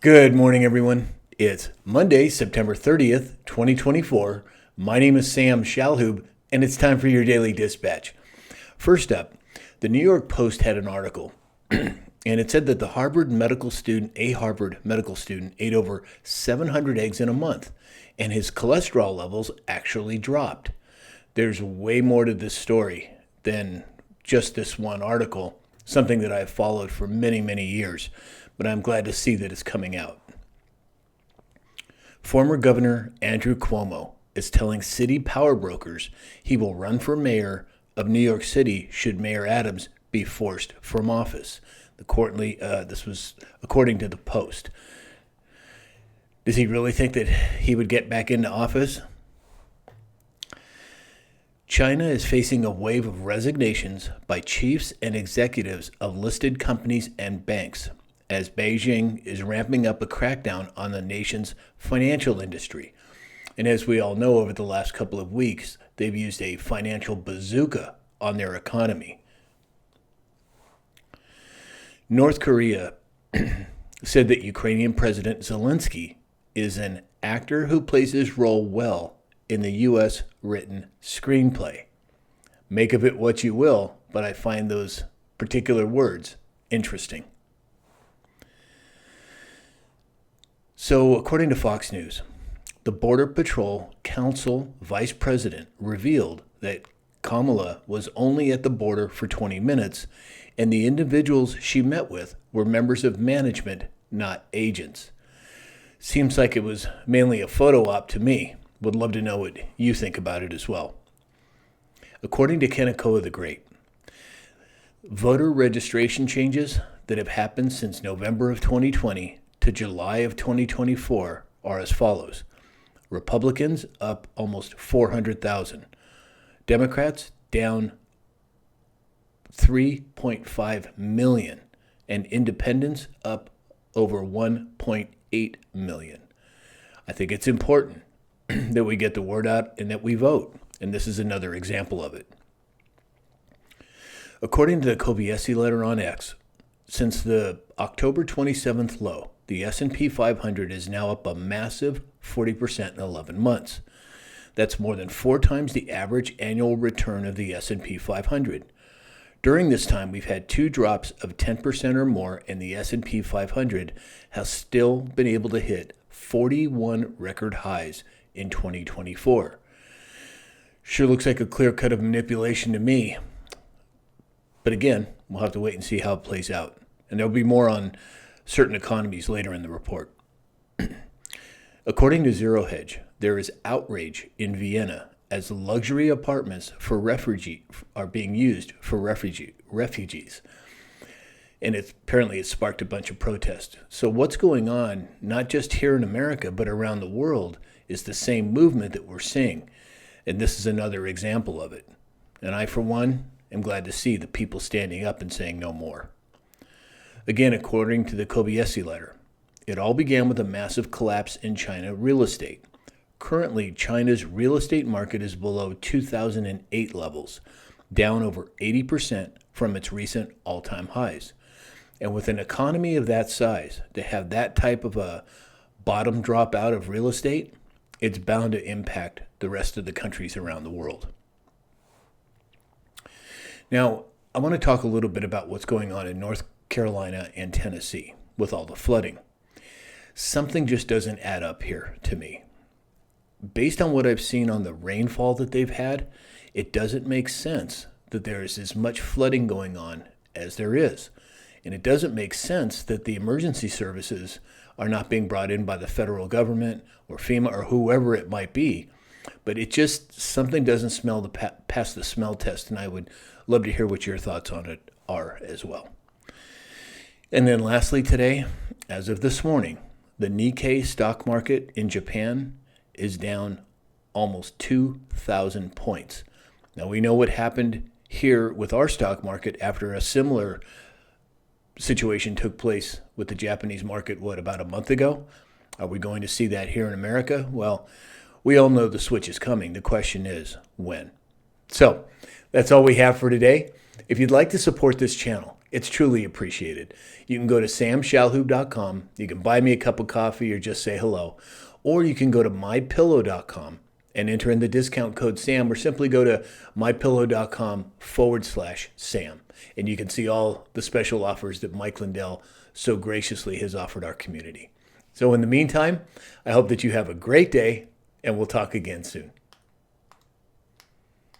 Good morning, everyone. It's Monday, September 30th, 2024. My name is Sam Shalhoub, and it's time for your daily dispatch. First up, the New York Post had an article, and it said that a Harvard medical student ate over 700 eggs in a month, and his cholesterol levels actually dropped. There's way more to this story than just this one article, something that I've followed for many, many years, but I'm glad to see that it's coming out. Former Governor Andrew Cuomo is telling city power brokers he will run for mayor of New York City should Mayor Adams be forced from office. This was according to the Post. Does he really think that he would get back into office? China is facing a wave of resignations by chiefs and executives of listed companies and banks, as Beijing is ramping up a crackdown on the nation's financial industry. And as we all know, over the last couple of weeks, they've used a financial bazooka on their economy. North Korea said that Ukrainian President Zelensky is an actor who plays his role well in the U.S. written screenplay. Make of it what you will, but I find those particular words interesting. So, according to Fox News, the Border Patrol Council Vice President revealed that Kamala was only at the border for 20 minutes, and the individuals she met with were members of management, not agents. Seems like it was mainly a photo op to me. Would love to know what you think about it as well. According to Kanekoa the Great, voter registration changes that have happened since November of 2020 to July of 2024 are as follows. Republicans up almost 400,000. Democrats down 3.5 million. And independents up over 1.8 million. I think it's important that we get the word out and that we vote. And this is another example of it. According to the Kobayashi letter on X, since the October 27th low, the S&P 500 is now up a massive 40% in 11 months. That's more than 4 times the average annual return of the S&P 500. During this time, we've had 2 drops of 10% or more, and the S&P 500 has still been able to hit 41 record highs in 2024. Sure looks like a clear cut of manipulation to me. But again, we'll have to wait and see how it plays out. And there'll be more on certain economies later in the report. According to Zero Hedge, there is outrage in Vienna as luxury apartments for refugees are being used for refugees. And apparently it sparked a bunch of protests. So what's going on, not just here in America, but around the world, is the same movement that we're seeing. And this is another example of it. And I, for one, am glad to see the people standing up and saying no more. Again, according to the Kobayashi letter, it all began with a massive collapse in China real estate. Currently, China's real estate market is below 2008 levels, down over 80% from its recent all-time highs. And with an economy of that size, to have that type of a bottom drop out of real estate, it's bound to impact the rest of the countries around the world. Now, I want to talk a little bit about what's going on in North Carolina and Tennessee with all the flooding. Something just doesn't add up here to me. Based on what I've seen on the rainfall that they've had, it doesn't make sense that there is as much flooding going on as there is. And it doesn't make sense that the emergency services are not being brought in by the federal government or FEMA or whoever it might be. But it just, something doesn't smell pass the smell test, and I would love to hear what your thoughts on it are as well. And then lastly today, as of this morning, the Nikkei stock market in Japan is down almost 2,000 points. Now we know what happened here with our stock market after a similar situation took place with the Japanese market, about a month ago? Are we going to see that here in America? Well, we all know the switch is coming. The question is, when? So, that's all we have for today. If you'd like to support this channel, It's truly appreciated. You can go to samshalhoub.com. You can buy me a cup of coffee or just say hello. Or you can go to mypillow.com and enter in the discount code SAM, or simply go to mypillow.com/SAM. And you can see all the special offers that Mike Lindell so graciously has offered our community. So in the meantime, I hope that you have a great day, and we'll talk again soon.